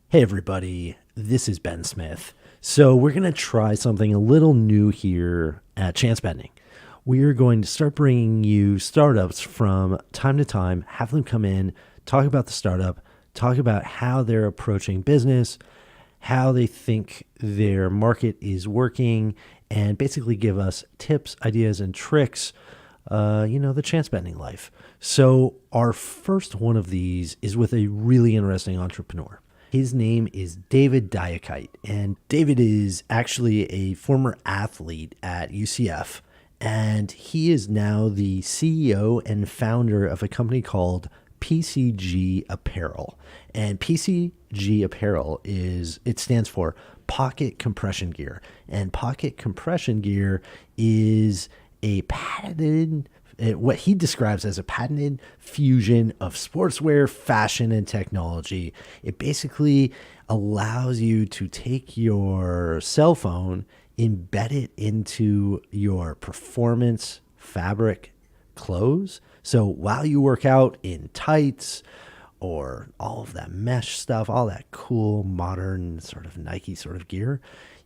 Hey everybody, this is Ben Smith. So we're going to try something a little new here at Chance Bending. We are going to start bringing you startups from time to time, have them come in, talk about the startup, talk about how they're approaching business, how they think their market is working, and basically give us tips, ideas, and tricks, the chance bending life. So our first one of these is with a really interesting entrepreneur. His name is David Diakite, and David is actually a former athlete at UCF, and he is now the CEO and founder of a company called PCG Apparel. And PCG Apparel stands for Pocket Compression Gear, and Pocket Compression Gear is a patented what he describes as a patented fusion of sportswear, fashion, and technology. It basically allows you to take your cell phone, embed it into your performance fabric clothes. So while you work out in tights or all of that mesh stuff, all that cool modern sort of Nike sort of gear,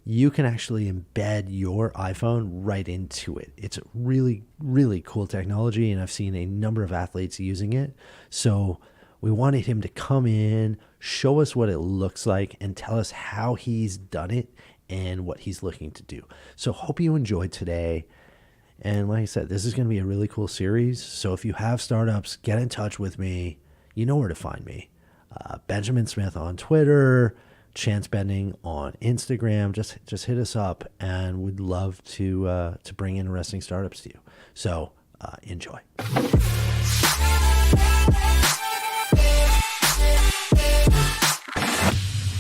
you can actually embed your iPhone right into it. It's a really, really cool technology, and I've seen a number of athletes using it. So we wanted him to come in, show us what it looks like, and tell us how he's done it and what he's looking to do. So hope you enjoyed today. And like I said, this is going to be a really cool series. So if you have startups, get in touch with me. You know where to find me. Benjamin Smith on Twitter, Chance Bending on Instagram. Just hit us up, and we'd love to bring interesting startups to you. So enjoy.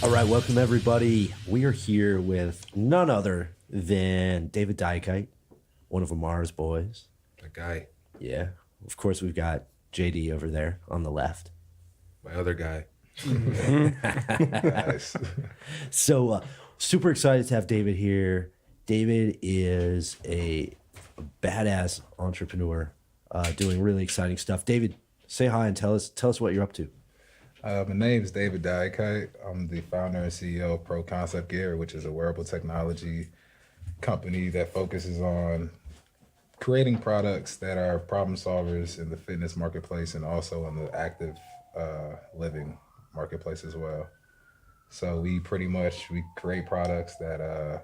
All right, welcome everybody. We are here with none other than David Diakite, one of Amar's boys. That guy. Yeah, of course we've got JD over there on the left. My other guy. Nice. So super excited to have David here. David is a badass entrepreneur doing really exciting stuff. David, say hi and tell us what you're up to. My name is David Diakite. I'm the founder and CEO of Pro Concept Gear, which is a wearable technology company that focuses on creating products that are problem solvers in the fitness marketplace and also in the active living marketplace as well. So we create products that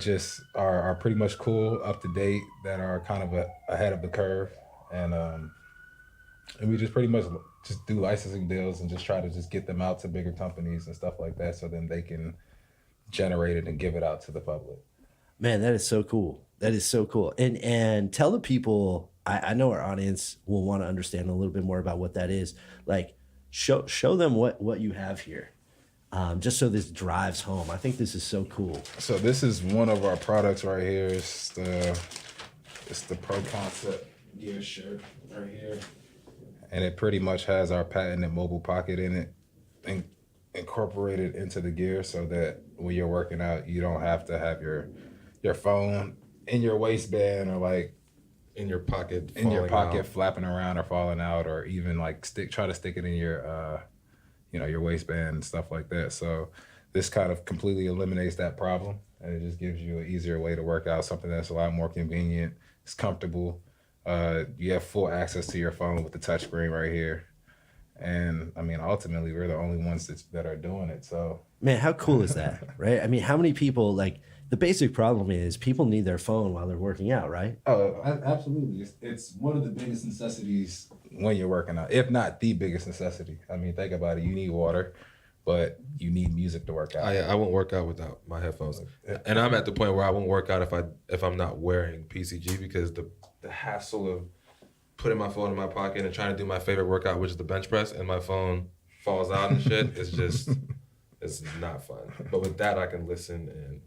just are pretty much cool, up to date, that are kind of ahead of the curve, and we just pretty much just do licensing deals and just try to just get them out to bigger companies and stuff like that, so then they can generate it and give it out to the public. Man, that is so cool. That is so cool. And tell the people, I know our audience will want to understand a little bit more about what that is. Like, show them what you have here, just so this drives home. I think this is so cool. So this is one of our products right here. It's the Pro Concept Gear shirt right here, and it pretty much has our patented mobile pocket in it, and incorporated into the gear, so that when you're working out, you don't have to have your phone in your waistband or like in your pocket flapping around or falling out, or even like try to stick it in your your waistband and stuff like that. So this kind of completely eliminates that problem, and it just gives you an easier way to work out, something that's a lot more convenient. It's comfortable. You have full access to your phone with the touchscreen right here. And I mean, ultimately, we're the only ones that are doing it. So, man, how cool is that, right? I mean, how many people, like, the basic problem is people need their phone while they're working out, right? Oh, absolutely. It's one of the biggest necessities when you're working out, if not the biggest necessity. I mean, think about it. You need water, but you need music to work out. I won't work out without my headphones. And I'm at the point where I won't work out if I'm not wearing PCG, because the hassle of putting my phone in my pocket and trying to do my favorite workout, which is the bench press, and my phone falls out and shit, it's just, it's not fun. But with that, I can listen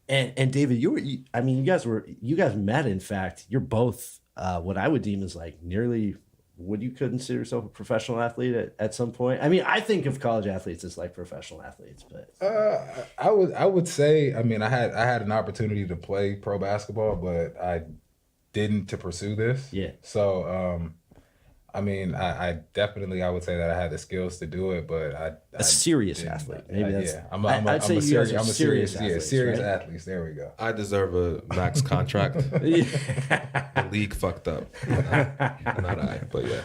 And David, you guys met. In fact, you're both what I would deem as like nearly. Would you consider yourself a professional athlete at some point? I mean, I think of college athletes as like professional athletes, but I would say, I mean, I had an opportunity to play pro basketball, but I didn't to pursue this. Yeah. So I mean, I definitely, I would say that I had the skills to do it, but A serious didn't. athlete. Maybe that's. Yeah. I'd say you guys are serious yeah, athletes, serious right? athletes. There we go. I deserve a max contract. The league fucked up. Not I, but yeah.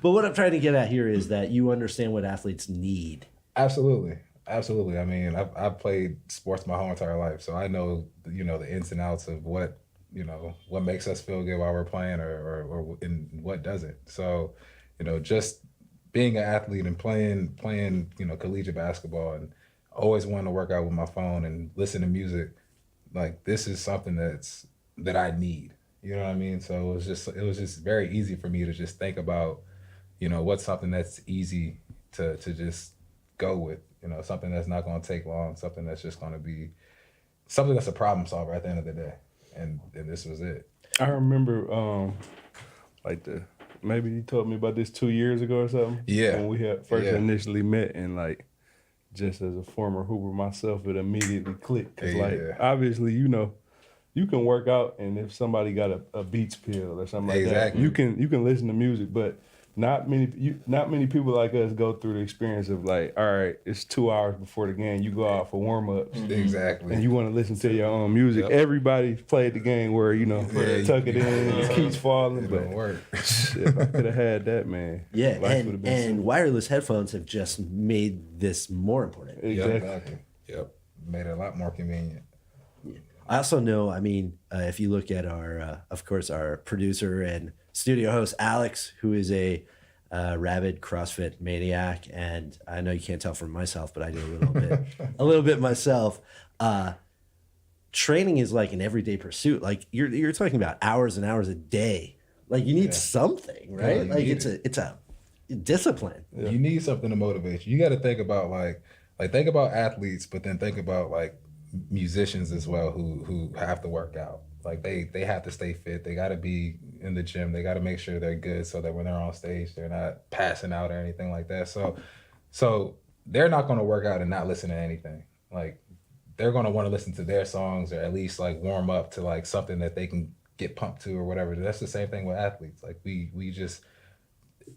But what I'm trying to get at here is that you understand what athletes need. Absolutely. Absolutely. I mean, I've played sports my whole entire life, so I know, the ins and outs of what, what makes us feel good while we're playing or in what doesn't. So, just being an athlete and playing, collegiate basketball and always wanting to work out with my phone and listen to music, like this is something that I need. You know what I mean? So it was just very easy for me to just think about, what's something that's easy to just go with, something that's not going to take long, something that's just going to be something that's a problem solver at the end of the day. And this was it. I remember, maybe you told me about this 2 years ago or something. Yeah. When we had first Yeah. initially met, and like, just as a former hooper myself, it immediately clicked. Cause Yeah. obviously, you can work out, and if somebody got a Beats pill or something like Exactly. that, you can listen to music, but not many people like us go through the experience of like, all right, it's 2 hours before the game, you go out for warm ups. Exactly. And you want to listen to your own music. Yep. Everybody played the game where, tuck it in, it keeps falling. It But don't work. shit, if I could have had that, man. Yeah, life would've been and simple. wireless headphones have just made this more important. Exactly. Yep. Made it a lot more convenient. I also know, I mean, if you look at our, of course, our producer and studio host, Alex, who is a rabid CrossFit maniac, and I know you can't tell from myself, but I do a little bit myself. Training is like an everyday pursuit. Like you're talking about hours and hours a day. Like you need something, right? Yeah, you like need it's a discipline. You need something to motivate you. You got to think about like think about athletes, but then think about like musicians as well who have to work out. Like they have to stay fit. They got to be in the gym. They got to make sure they're good so that when they're on stage, they're not passing out or anything like that. So they're not going to work out and not listen to anything. Like they're going to want to listen to their songs or at least like warm up to like something that they can get pumped to or whatever. That's the same thing with athletes. Like we just,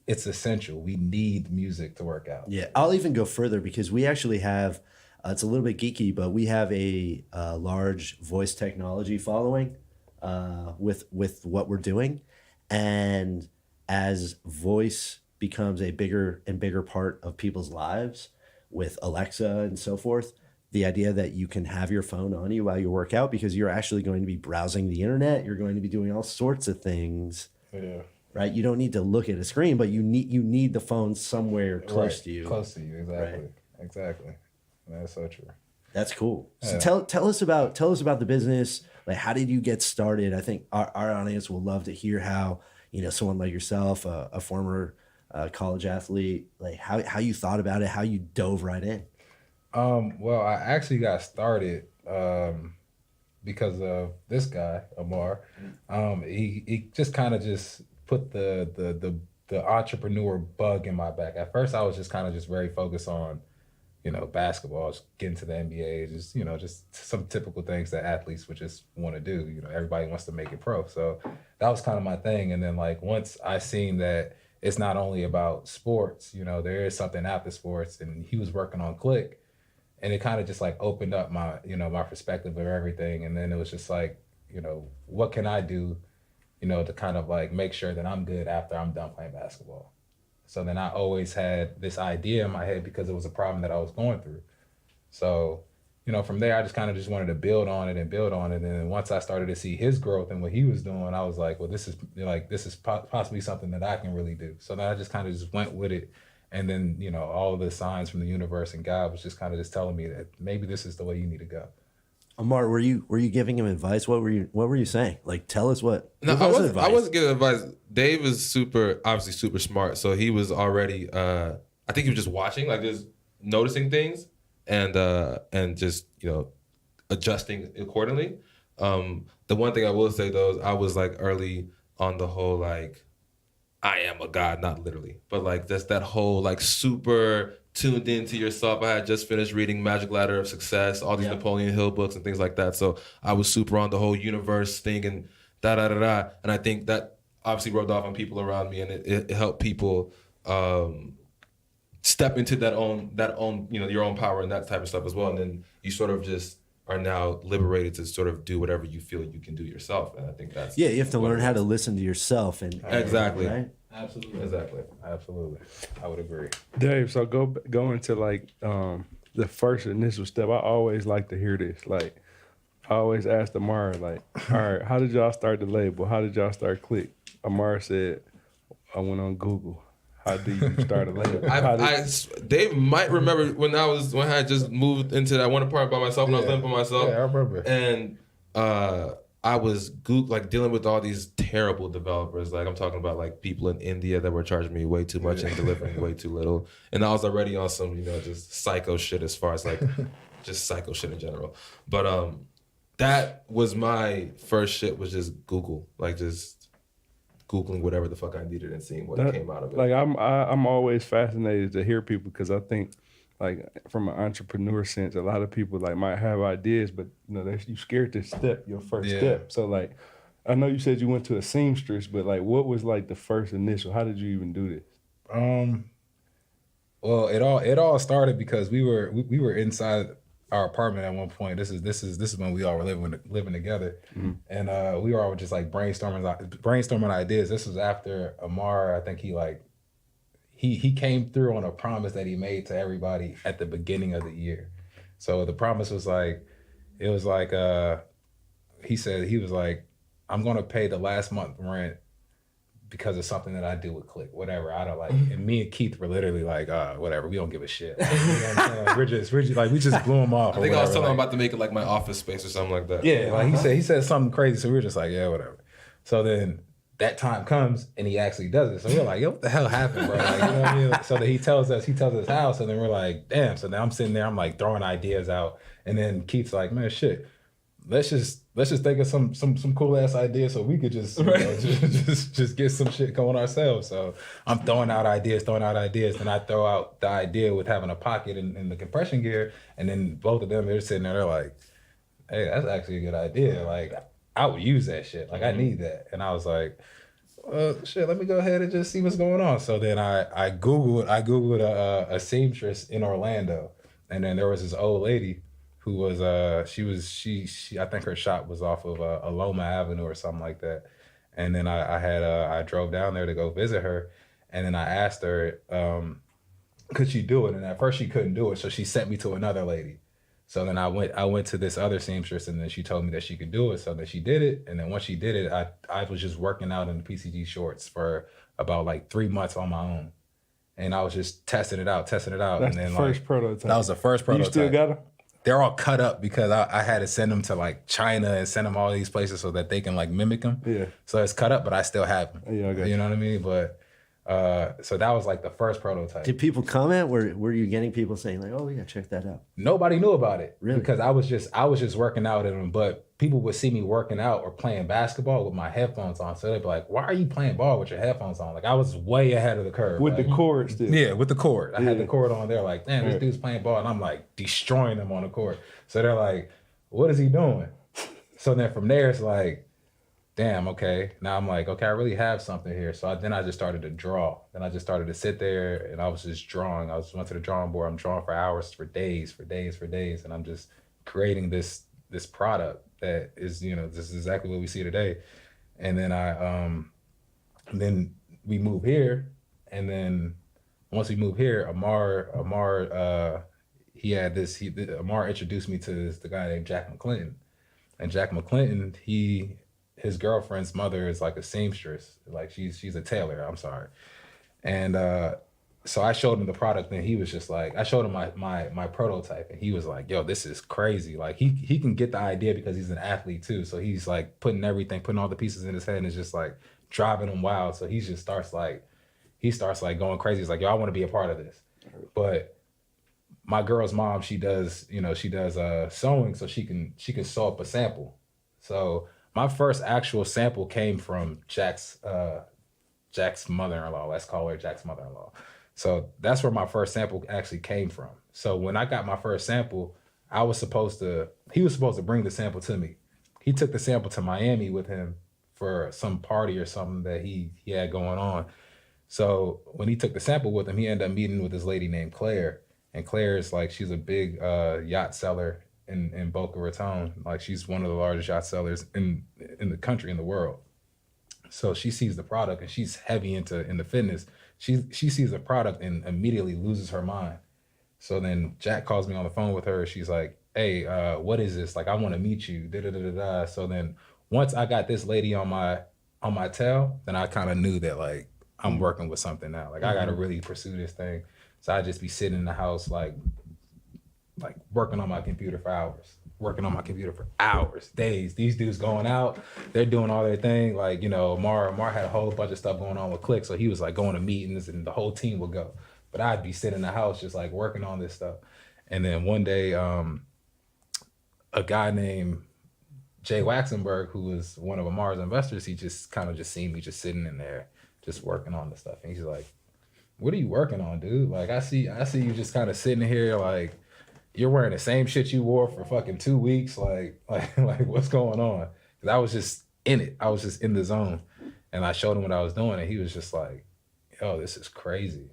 it's essential. We need music to work out. Yeah, I'll even go further because we actually have, it's a little bit geeky, but we have a large voice technology following with what we're doing. And as voice becomes a bigger and bigger part of people's lives with Alexa and so forth, the idea that you can have your phone on you while you work out because you're actually going to be browsing the internet, you're going to be doing all sorts of things. Yeah. Right, you don't need to look at a screen, but you need the phone somewhere close to you. Close to you, exactly. Right. Exactly. That's so true. That's cool. So Yeah. tell us about the business. Like, how did you get started? I think our audience will love to hear how someone like yourself, a former college athlete, like how you thought about it, how you dove right in. Well, I actually got started because of this guy, Amar. He just kind of just put the entrepreneur bug in my back. At first, I was just kind of just very focused on, basketball, just getting to the NBA, just some typical things that athletes would just want to do. Everybody wants to make it pro. So that was kind of my thing. And then like once I seen that it's not only about sports, there is something after sports, and he was working on Click. And it kind of just like opened up my, my perspective of everything. And then it was just like, what can I do, to kind of like make sure that I'm good after I'm done playing basketball. So then I always had this idea in my head because it was a problem that I was going through. So, from there, I just kind of just wanted to build on it. And then once I started to see his growth and what he was doing, I was like, well, this is possibly something that I can really do. So then I just kind of just went with it. And then, all of the signs from the universe and God was just kind of just telling me that maybe this is the way you need to go. Amar, were you giving him advice? What were you saying? Like, tell us what. No, give I us wasn't. advice. I wasn't giving advice. Dave is obviously super smart. So he was already. I think he was just watching, like just noticing things, and just adjusting accordingly. The one thing I will say though is I was like early on the whole like, I am a god, not literally, but like just that whole like super tuned into yourself. I had just finished reading Magic Ladder of Success, all these Napoleon Hill books and things like that. So I was super on the whole universe thing and da. And I think that obviously rubbed off on people around me, and it helped people step into that own your own power and that type of stuff as well. And then you sort of just are now liberated to sort of do whatever you feel you can do yourself. And I think that's Yeah, you have to what learn it how is. to listen to yourself and Exactly. right? Absolutely. Exactly. Absolutely. I would agree. Dave, so go into like the first initial step. I always like to hear this. Like, I always ask Amara, like, all right, how did y'all start the label? How did y'all start Click? Amara said, I went on Google. How do you start a label? Dave might remember when I had just moved into that one apartment by myself and I was living by myself. Yeah, I remember. And I was dealing with all these terrible developers. Like I'm talking about like people in India that were charging me way too much and delivering way too little. And I was already on some, just psycho shit as far as like just psycho shit in general. But that was my first shit, was just Google, like just Googling whatever the fuck I needed and seeing what came out of it. Like I'm always fascinated to hear people, because I think like from an entrepreneur sense, a lot of people like might have ideas, but you scared to step your first step. So like, I know you said you went to a seamstress, but like, what was like the first initial? How did you even do this? Well, it all started because we were inside our apartment at one point. This is when we all were living together, and we were all just like brainstorming ideas. This was after Amar. I think he came through on a promise that he made to everybody at the beginning of the year. So the promise was he said he was like, I'm gonna pay the last month rent because of something that I do with Click, whatever. I don't like, and me and Keith were literally like, whatever, we don't give a shit. Like, you know what I'm saying? We're just like, we just blew him off. I think I was telling him about to make it like my office space or something like that. Yeah, like he said something crazy, so we were just like, yeah, whatever. So then that time comes and he actually does it. So we're like, yo, what the hell happened, bro? Like, you know what I mean? So then he tells us his house, and then we're like, damn. So now I'm sitting there, I'm like throwing ideas out, and then Keith's like, man, shit. Let's just think of some cool ass ideas so we could just just get some shit going ourselves. So I'm throwing out ideas, and I throw out the idea with having a pocket in the compression gear, and then both of them are sitting there, they're like, hey, that's actually a good idea. Like I would use that shit. Like I need that. And I was like, shit, let me go ahead and just see what's going on. So then I googled a seamstress in Orlando, and then there was this old lady who was she I think her shop was off of Aloma Avenue or something like that. And then I drove down there to go visit her, and then I asked her could she do it, and at first she couldn't do it, so she sent me to another lady. So then I went to this other seamstress, and then she told me that she could do it. So then she did it, and then once she did it, I was just working out in the PCG shorts for about like 3 months on my own, and I was just testing it out. That's and then the first prototype. That was the first prototype. You still got them? They're all cut up because I had to send them to like China and send them all these places so that they can like mimic them. Yeah. So it's cut up, but I still have them. Yeah, I got you. You know what I mean? But so that was like the first prototype. Did people comment? Were you getting people saying like, "Oh yeah, check that out"? Nobody knew about it, Really? because I was just working out in them. But people would see me working out or playing basketball with my headphones on, so they'd be like, "Why are you playing ball with your headphones on?" Like I was way ahead of the curve With like, the cord still. Yeah, with the cord. I had the Yeah. cord on there. Like, damn, this dude's playing ball, and I'm like destroying them on the court. So they're like, "What is he doing?" So then from there, it's like, damn, okay. Now I'm like, okay, I really have something here. So then I just started to draw. Then I just started to sit there, and I was just drawing. Went to the drawing board. I'm drawing for hours, for days, and I'm just creating this product that is, this is exactly what we see today. And then then we move here, and then once we move here, Amar introduced me to the guy named Jack McClinton. And Jack McClinton, his girlfriend's mother is like a seamstress, like she's a tailor. I'm sorry. And so I showed him the product, and he was just like, I showed him my prototype, and he was like, yo, this is crazy. Like he can get the idea because he's an athlete too. So he's like putting all the pieces in his head, and it's just like driving him wild. So he just starts going crazy. He's like, yo, I want to be a part of this. But my girl's mom, she does sewing, so she can sew up a sample. So my first actual sample came from Jack's mother-in-law. Let's call her Jack's mother-in-law. So that's where my first sample actually came from. So when I got my first sample, he was supposed to bring the sample to me. He took the sample to Miami with him for some party or something that he had going on. So when he took the sample with him, he ended up meeting with this lady named Claire. And Claire is like, she's a big yacht seller in Boca Raton. Like she's one of the largest yacht sellers in the country, in the world. So she sees the product and she's heavy into fitness. She sees the product and immediately loses her mind. So then Jack calls me on the phone with her. She's like, hey, what is this? Like, I want to meet you. Da, da, da, da, da. So then once I got this lady on my tail, then I kind of knew that like I'm working with something now. Like I got to really pursue this thing. So I just be sitting in the house, like working on my computer for hours, days. These dudes going out, they're doing all their thing. Like, you know, Mar had a whole bunch of stuff going on with Click. So he was like going to meetings and the whole team would go. But I'd be sitting in the house just like working on this stuff. And then one day, a guy named Jay Waxenberg, who was one of Amar's investors, he just kind of just seen me just sitting in there, just working on the stuff. And he's like, what are you working on, dude? Like, I see you just kind of sitting here, like, you're wearing the same shit you wore for fucking 2 weeks. Like what's going on? Cause I was just in it. I was just in the zone. And I showed him what I was doing and he was just like, yo, this is crazy.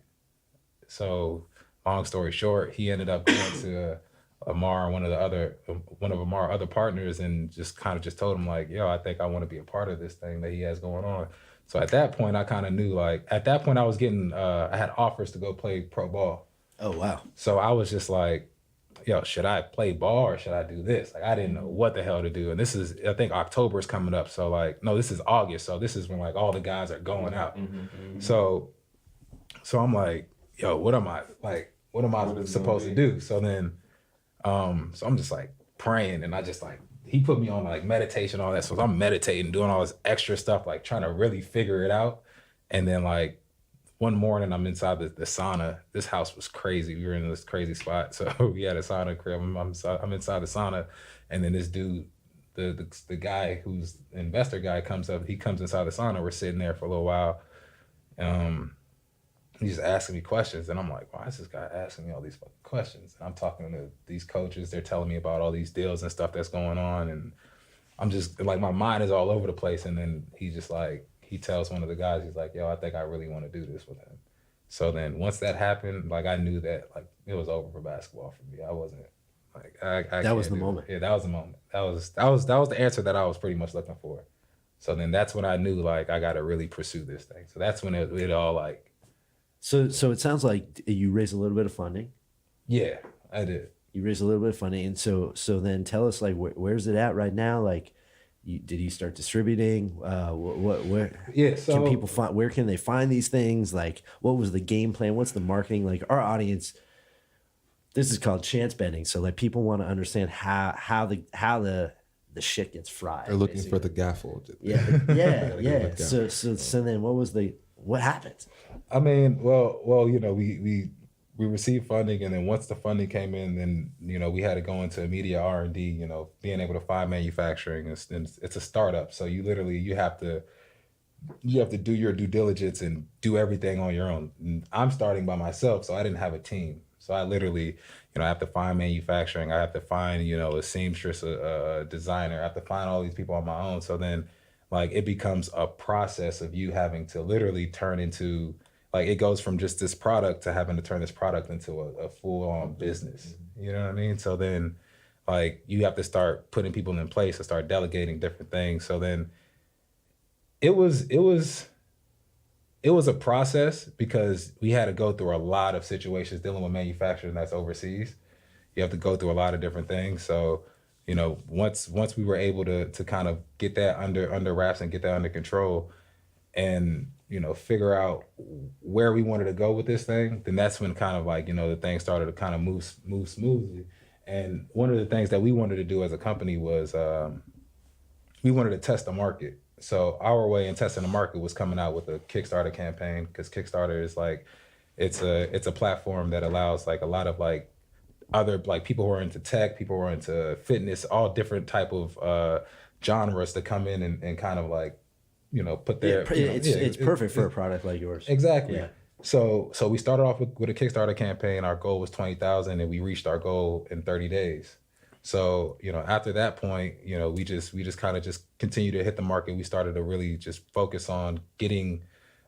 So long story short, he ended up going to Amar, one of Amar's other partners, and just kind of just told him like, yo, I think I want to be a part of this thing that he has going on. So at that point, I kind of knew, like, at that point I was getting, I had offers to go play pro ball. Oh, wow. So I was just like, yo, should I play ball or should I do this? Like, I didn't know what the hell to do. And this is, I think October is coming up. So like, no, this is August. So this is when like all the guys are going out. So I'm like, yo, what am I supposed to do? So then, so I'm just like praying and I just like, he put me on like meditation, all that. So I'm meditating, doing all this extra stuff, like trying to really figure it out. And then like one morning I'm inside the sauna. This house was crazy. We were in this crazy spot. So we had a sauna crib. I'm inside the sauna. And then this dude, the guy who's the investor guy comes up, he comes inside the sauna. We're sitting there for a little while. He's just asking me questions. And I'm like, why is this guy asking me all these fucking questions? And I'm talking to these coaches. They're telling me about all these deals and stuff that's going on. And I'm just like, my mind is all over the place. And then he just like, he tells one of the guys, he's like, yo, I think I really want to do this with him. So then once that happened, like I knew that like it was over for basketball for me. I wasn't like, that was the moment. Yeah, that was the moment. That was the answer that I was pretty much looking for. So then that's when I knew like I got to really pursue this thing. So that's when it all like. So it sounds like you raised a little bit of funding. Yeah, I did. You raised a little bit of funding, and so then tell us like where's it at right now? Like, did you start distributing? Where? Yeah. So can people find? Where can they find these things? Like, what was the game plan? What's the marketing? Like, our audience. This is called chance betting, so like people want to understand how the shit gets fried. They're looking for the gaffle. Yeah. So then what happened? I mean, well, you know, we received funding, and then once the funding came in, then you know we had to go into immediate R&D. You know, being able to find manufacturing, it's a startup, so you have to do your due diligence and do everything on your own. And I'm starting by myself, so I didn't have a team. So I literally, you know, I have to find manufacturing. I have to find, you know, a seamstress, a designer. I have to find all these people on my own. So then, like, it becomes a process of you having to literally turn into, like, it goes from just this product to having to turn this product into a full-on business. You know what I mean? So then, like, you have to start putting people in place and start delegating different things. So then it was a process because we had to go through a lot of situations dealing with manufacturing that's overseas. You have to go through a lot of different things. So, you know, once we were able to kind of get that under wraps and get that under control and, you know, figure out where we wanted to go with this thing, then that's when kind of like, you know, the thing started to kind of move smoothly. And one of the things that we wanted to do as a company was we wanted to test the market. So our way in testing the market was coming out with a Kickstarter campaign, because Kickstarter is like, it's a platform that allows like a lot of like other like people who are into tech, people who are into fitness, all different type of genres to come in and kind of like, you know, put their it's perfect for a product like yours. Exactly. Yeah. So we started off with a Kickstarter campaign. Our goal was 20,000, and we reached our goal in 30 days. So, after that point, we just kind of just continue to hit the market. We started to really just focus on getting,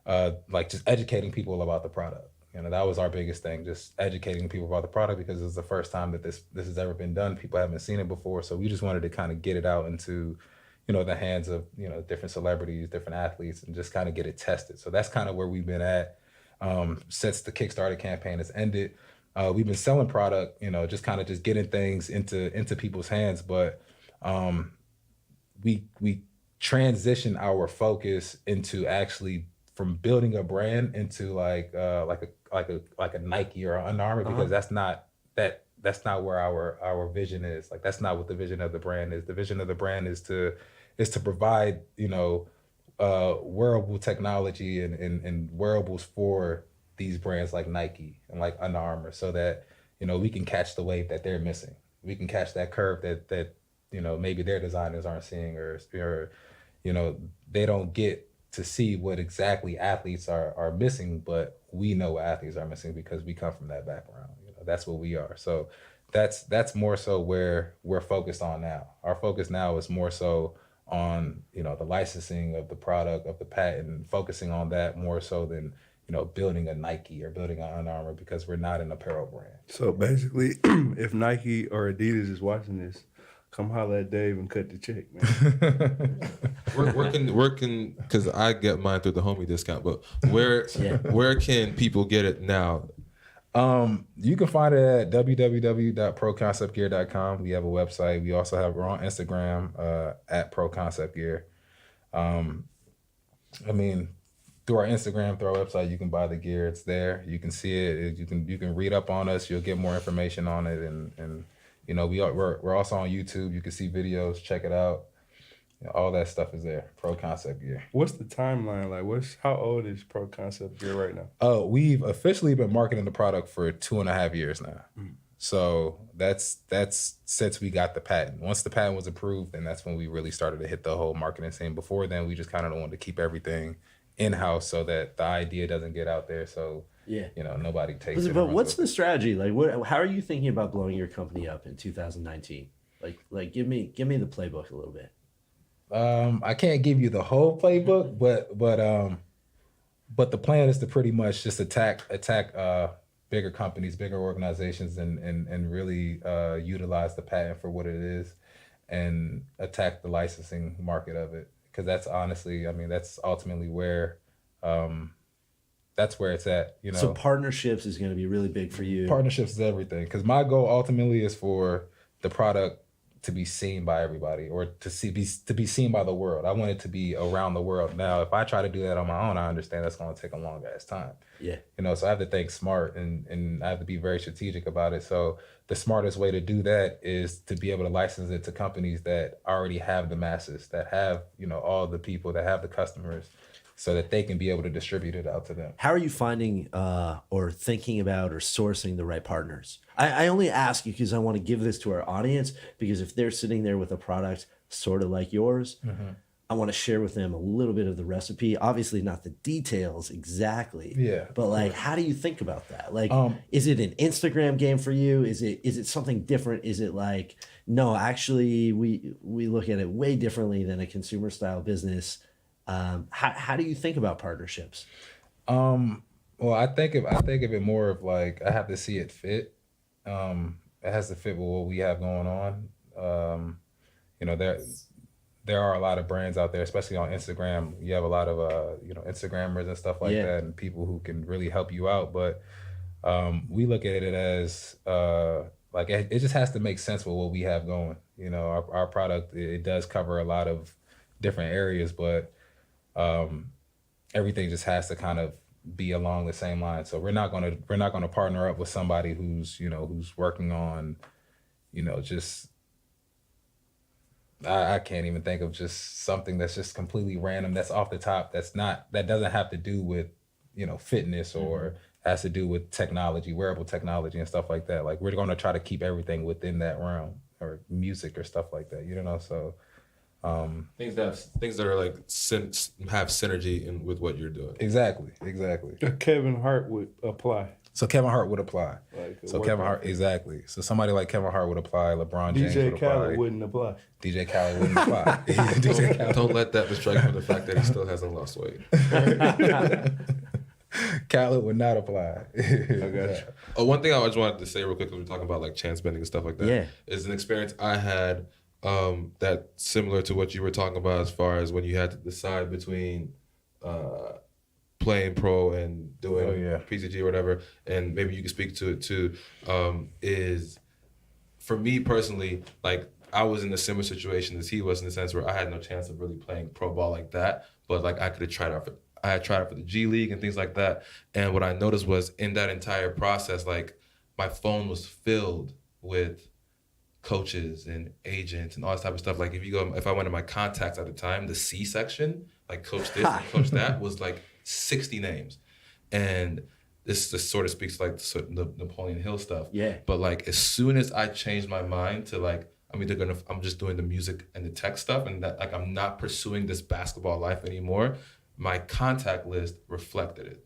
like just educating people about the product. That was our biggest thing, just educating people about the product, because it's the first time that this has ever been done. People haven't seen it before. So we just wanted to kind of get it out into, the hands of, different celebrities, different athletes, and just kind of get it tested. So that's kind of where we've been at since the Kickstarter campaign has ended. We've been selling product, just kind of just getting things into people's hands. But we transition our focus into actually from building a brand into like a Nike or an Under Armour, because that's not where our vision is. Like, that's not what the vision of the brand is. The vision of the brand is to provide, wearable technology and wearables for these brands like Nike and like Under Armour, so that, we can catch the wave that they're missing. We can catch that curve that maybe their designers aren't seeing, or they don't get to see what exactly athletes are missing, but we know what athletes are missing because we come from that background. That's what we are. So that's more so where we're focused on now. Our focus now is more so on, the licensing of the product, of the patent, focusing on that more so than, building a Nike or building an Under Armour, because we're not an apparel brand. So basically, if Nike or Adidas is watching this, come holler at Dave and cut the check, man. Where can, because I get mine through the homie discount, but where can people get it now? You can find it at www.proconceptgear.com. We have a website. We're on Instagram at proconceptgear. Through our Instagram, through our website, you can buy the gear. It's there. You can see it. You can read up on us. You'll get more information on it, and we're also on YouTube. You can see videos. Check it out. All that stuff is there. Pro Concept Gear. What's the timeline like? How old is Pro Concept Gear right now? We've officially been marketing the product for 2.5 years now. So that's since we got the patent. Once the patent was approved, then that's when we really started to hit the whole marketing scene. Before then, we just kind of wanted to keep everything in-house so that the idea doesn't get out there. So nobody takes it. But what's the strategy? Like, how are you thinking about blowing your company up in 2019? Like give me the playbook a little bit. I can't give you the whole playbook, but the plan is to pretty much just attack bigger companies, bigger organizations, and really utilize the patent for what it is, and attack the licensing market of it. Because that's honestly, that's ultimately where that's where it's at. So partnerships is going to be really big for you. Partnerships is everything. Because my goal ultimately is for the product to be seen by everybody, or to be seen by the world. I want it to be around the world. Now, if I try to do that on my own, I understand that's going to take a long ass time. Yeah. So I have to think smart, and I have to be very strategic about it. So the smartest way to do that is to be able to license it to companies that already have the masses, that have, all the people, that have the customers, so that they can be able to distribute it out to them. How are you finding or thinking about or sourcing the right partners? I only ask you because I want to give this to our audience, because if they're sitting there with a product sort of like yours, I want to share with them a little bit of the recipe. Obviously not the details exactly. Yeah. But like, how do you think about that? Like, is it an Instagram game for you? Is it something different? Is it like, no, actually we look at it way differently than a consumer style business? How do you think about partnerships? Well, I think of it more of like, I have to see it fit. It has to fit with what we have going on. There are a lot of brands out there, especially on Instagram. You have a lot of Instagrammers and stuff like that, and people who can really help you out. But we look at it as like, it just has to make sense with what we have going. Our product, it does cover a lot of different areas, but everything just has to kind of be along the same line. So we're not gonna partner up with somebody who's working on, just, I can't even think of just something that's just completely random, that's off the top, that doesn't have to do with, fitness, or has to do with technology, wearable technology and stuff like that. Like, we're gonna try to keep everything within that realm, or music or stuff like that, so. Things that are like have synergy with what you're doing. Exactly. Kevin Hart would apply. So Kevin Hart would apply. Like a So Kevin workout. Hart, exactly. So somebody like Kevin Hart would apply. LeBron James would DJ apply. Khaled wouldn't apply. DJ Khaled wouldn't apply. DJ Khaled. Don't let that distract you from the fact that he still hasn't lost weight. Khaled would not apply. I got you. Oh, one thing I just wanted to say real quick, because we're talking about like chance bending and stuff like that. Yeah. Is an experience I had that similar to what you were talking about as far as when you had to decide between playing pro and doing PCG or whatever, and maybe you can speak to it too, is for me personally, like I was in a similar situation as he was in the sense where I had no chance of really playing pro ball like that, but like I could have tried out for, I had tried out for the G League and things like that. And what I noticed was in that entire process, like my phone was filled with coaches and agents and all this type of stuff. Like if I went to my contacts at the time, the C section, like coach this and coach that was like 60 names. And this sort of speaks to like the Napoleon Hill stuff. Yeah. But like as soon as I changed my mind to like, I'm just doing the music and the tech stuff, and that like I'm not pursuing this basketball life anymore, my contact list reflected it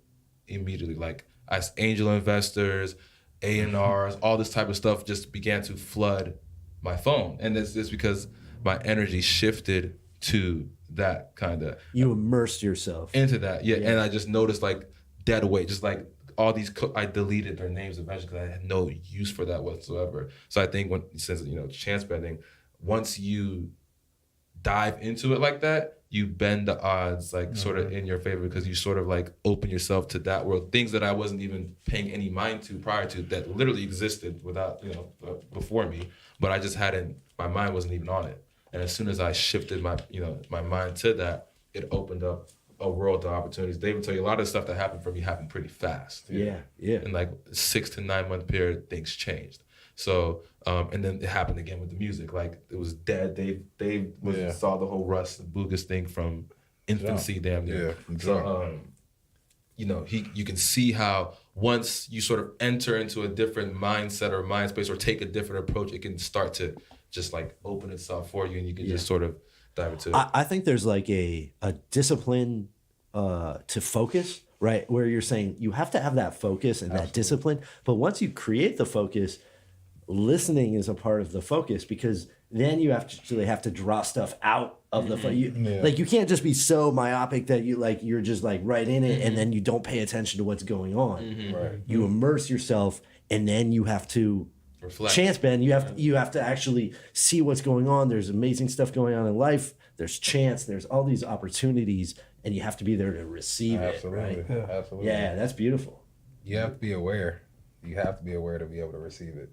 immediately. Like as angel investors, A&Rs, all this type of stuff just began to flood my phone. And it's because my energy shifted to that kind of. You immersed yourself Into that, yeah. And I just noticed like dead weight, just like all these, I deleted their names eventually because I had no use for that whatsoever. So I think since chance bending, once you dive into it like that, you bend the odds like sort of in your favor, because you sort of like open yourself to that world, things that I wasn't even paying any mind to prior to, that literally existed without, before me, but I just my mind wasn't even on it. And as soon as I shifted my mind to that, it opened up a world of opportunities. They would tell you a lot of the stuff that happened for me happened pretty fast. Yeah. In like 6 to 9 month period, things changed. So, and then it happened again with the music. Like it was dead. They saw the whole Russ Bugas thing from infancy, damn near. Yeah. So, you can see how once you sort of enter into a different mindset or mind space or take a different approach, it can start to just like open itself for you, and you can just sort of dive into it. I think there's like a discipline to focus, right? Where you're saying you have to have that focus and that discipline. But once you create the focus, listening is a part of the focus, because then you actually have to draw stuff out of the like you can't just be so myopic that you're just like right in it and then you don't pay attention to what's going on. Right. You immerse yourself, and then you have to Reflect. chance bend. You have to actually see what's going on. There's amazing stuff going on in life. There's chance. There's all these opportunities, and you have to be there to receive Absolutely. it. Right? Absolutely. Yeah, that's beautiful. You have to be aware. You have to be aware to be able to receive it.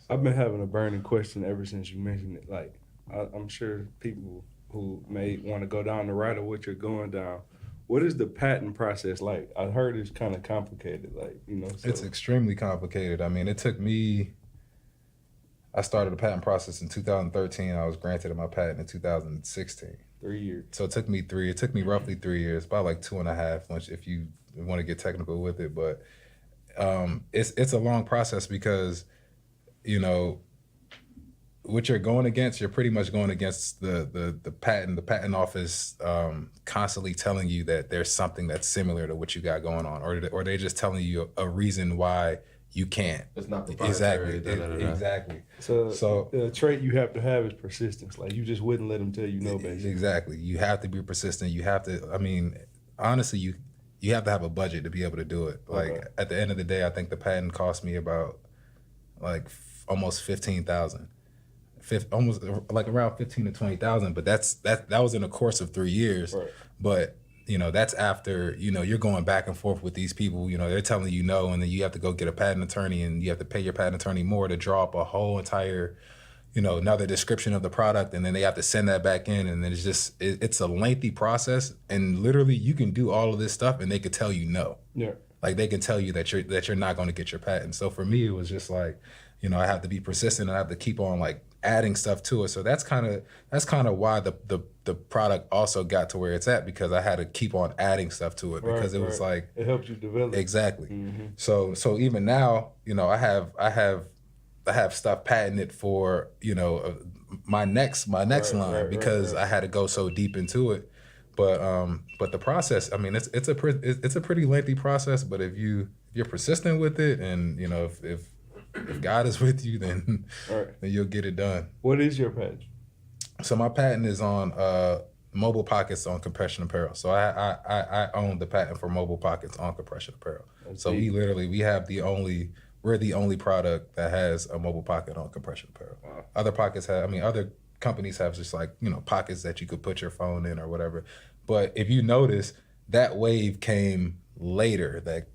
I've been having a burning question ever since you mentioned it. Like, I'm sure people who may want to go down the route of what you're going down, what is the patent process like? I heard it's kind of complicated. Like, so. It's extremely complicated. I mean, it took me. I started the patent process in 2013. I was granted my patent in 2016. 3 years. So it took me roughly 3 years, about like 2.5, once if you want to get technical with it. But it's a long process because, what you're going against, you're pretty much going against the patent office constantly telling you that there's something that's similar to what you got going on, or they're just telling you a reason why you can't. It's not proprietary. Exactly. Exactly. So the trait you have to have is persistence. Like, you just wouldn't let them tell you no, basically. Exactly. You have to be persistent. You have to, honestly, you have to have a budget to be able to do it. Like, at the end of the day, I think the patent cost me about like almost $15,000. Almost like around 15 to 20,000, but that was in a course of 3 years. Right. But that's after you're going back and forth with these people. They're telling you no, and then you have to go get a patent attorney, and you have to pay your patent attorney more to draw up a whole entire, another description of the product, and then they have to send that back in, and then it's a lengthy process. And literally, you can do all of this stuff, and they could tell you no. Yeah. Like, they can tell you that you're not going to get your patent. So for me, it was just like, I have to be persistent, and I have to keep on like adding stuff to it. So that's kind of why the product also got to where it's at, because I had to keep on adding stuff to it, because it was like, it helps you develop. Exactly. Mm-hmm. So even now, I have stuff patented for my next line, because I had to go so deep into it. But the process, it's a pretty lengthy process. But if you you're persistent with it, and you know if God is with you, then All right. then you'll get it done. What is your patent? So my patent is on mobile pockets on compression apparel. So I own the patent for mobile pockets on compression apparel. So we're the only product that has a mobile pocket on compression apparel. Wow. Other companies have just like, you know, pockets that you could put your phone in or whatever. But if you notice, that wave came later. That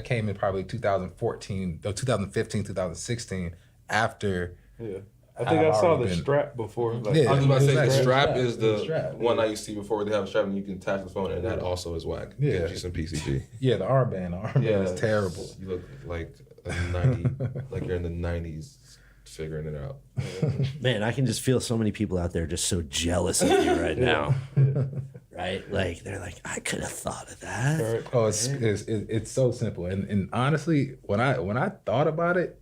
came in probably 2015, 2016 after. Yeah. I think I saw the strap before. Like, Yeah. I was about to say the strap Strap. is the Strap. one I used to see before. They have a strap and you can attach the phone, and that also is whack. Yeah. Gives you some PCG. Yeah, the armband is terrible. You look like a 90, like you're in the 90s figuring it out. Man, I can just feel so many people out there just so jealous of you right now. Right? Like they're like, I could have thought of that. all right. Oh, it's so simple. And honestly, when I thought about it,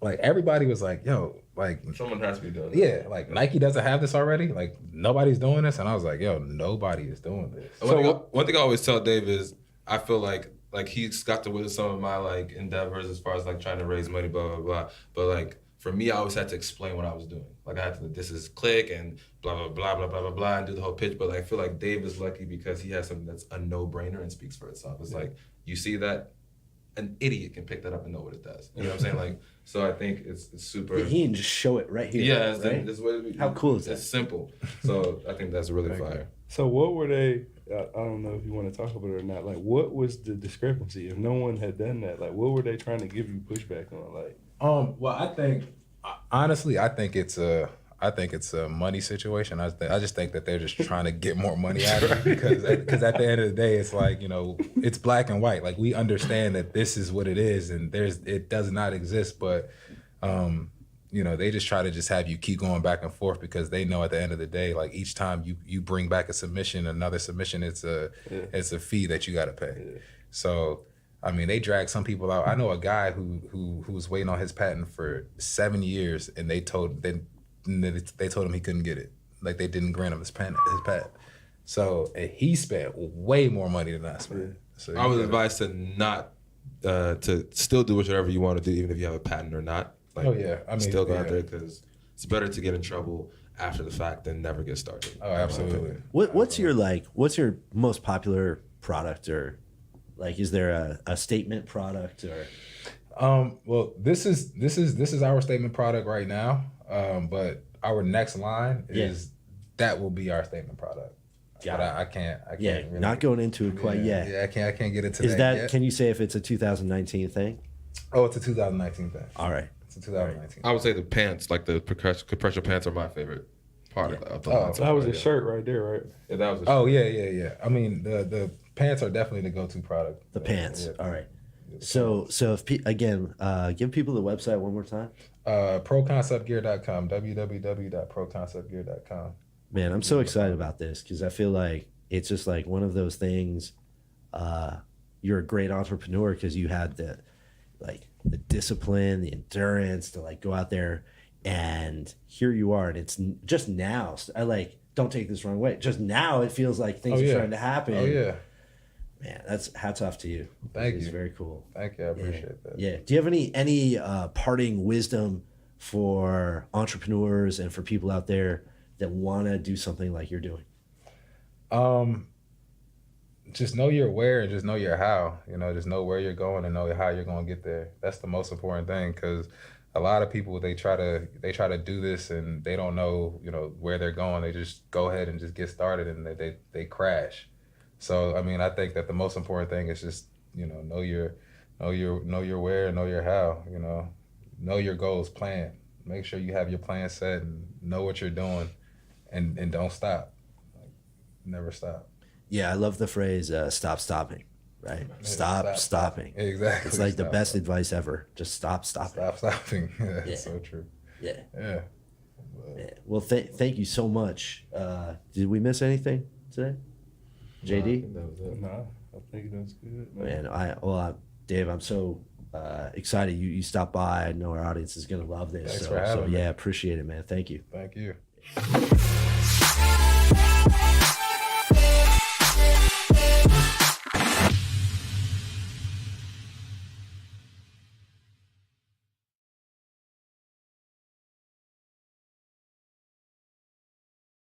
like everybody was like, yo, like Someone has to be doing that. yeah, like Nike doesn't have this already. Like nobody's doing this, and I was like, yo, nobody is doing this. One thing I always tell Dave is I feel like he's got to witness some of my like endeavors as far as like trying to raise money, blah blah blah. But like for me, I always had to explain what I was doing. Like I had to, this is click and blah blah blah blah blah blah blah, and do the whole pitch. But like, I feel like Dave is lucky because he has something that's a no-brainer and speaks for itself. It's like you see that, an idiot can pick that up and know what it does. You know what I'm saying? Like, so I think it's super. Yeah, he can just show it right here. Yeah, right? that's what How cool is that? It's simple. So I think that's really fire. So what were they? I don't know if you want to talk about it or not. Like, what was the discrepancy? If no one had done that, like, what were they trying to give you pushback on? Like, Well, I think honestly, I think it's a money situation. I just think that they're just trying to get more money out of it because at the end of the day, it's like, you know, it's black and white. Like we understand that this is what it is, and it does not exist. But you know, they just try to just have you keep going back and forth because they know at the end of the day, like each time you bring back a submission, another submission, it's a fee that you got to pay. Yeah. So. I mean, they drag some people out. I know a guy who was waiting on his patent for 7 years, and they told him he couldn't get it. Like they didn't grant him his patent. So and he spent way more money than I spent. So I was advised to not to still do whatever you want to do, even if you have a patent or not. Like, Oh, yeah. I mean, still go out yeah. there because it's better to get in trouble after the fact than never get started. Oh, absolutely. What's your most popular product, or like is there a statement product or? Well, this is our statement product right now. But our next line is that will be our statement product. Got But it. I can't Yeah, really, not going into it quite yet. Yeah, I can't get into Is that that? yet. Can you say if it's a 2019 thing? Oh, it's a 2019 thing. All right. It's a 2019. I would say the pants, like the compression pants, are my favorite part of the line. that was a Yeah. shirt right there, right? Yeah, that was a Oh yeah. I mean the pants are definitely the go-to product. The pants. Yeah. All right. So if give people the website one more time. Proconceptgear.com, www.proconceptgear.com. Man, I'm so excited about this because I feel like it's just like one of those things. You're a great entrepreneur because you had the discipline, the endurance to like go out there, and here you are, and it's just now. Don't take this the wrong way. Just now, it feels like things are starting to happen. Oh yeah. Man, that's hats off to you. Thank It's you. very cool. Thank you. I appreciate that. Yeah. Do you have any parting wisdom for entrepreneurs and for people out there that want to do something like you're doing? Just know your where and just know your how. You know, just know where you're going and know how you're going to get there. That's the most important thing, because a lot of people they try to do this and they don't know, you know, where they're going. They just go ahead and just get started and they crash. So I mean, I think that the most important thing is just, you know, know your where and know your how. You know your goals, plan. Make sure you have your plan set and know what you're doing, and don't stop. Like, never stop. Yeah, I love the phrase "stop stopping." Right? Stop stopping. Exactly. It's like the Stop best stopping. advice ever. Just stop stopping. Stop stopping. Yeah, Yeah. so true. Yeah. Yeah. Yeah. Well, thank you so much. Did we miss anything today, JD? That was it. Nah, I think that's good. Man, Dave, I'm so excited you stopped by. I know our audience is gonna love this. Thanks so, for having me. Yeah, appreciate it, man. Thank you. Thank you.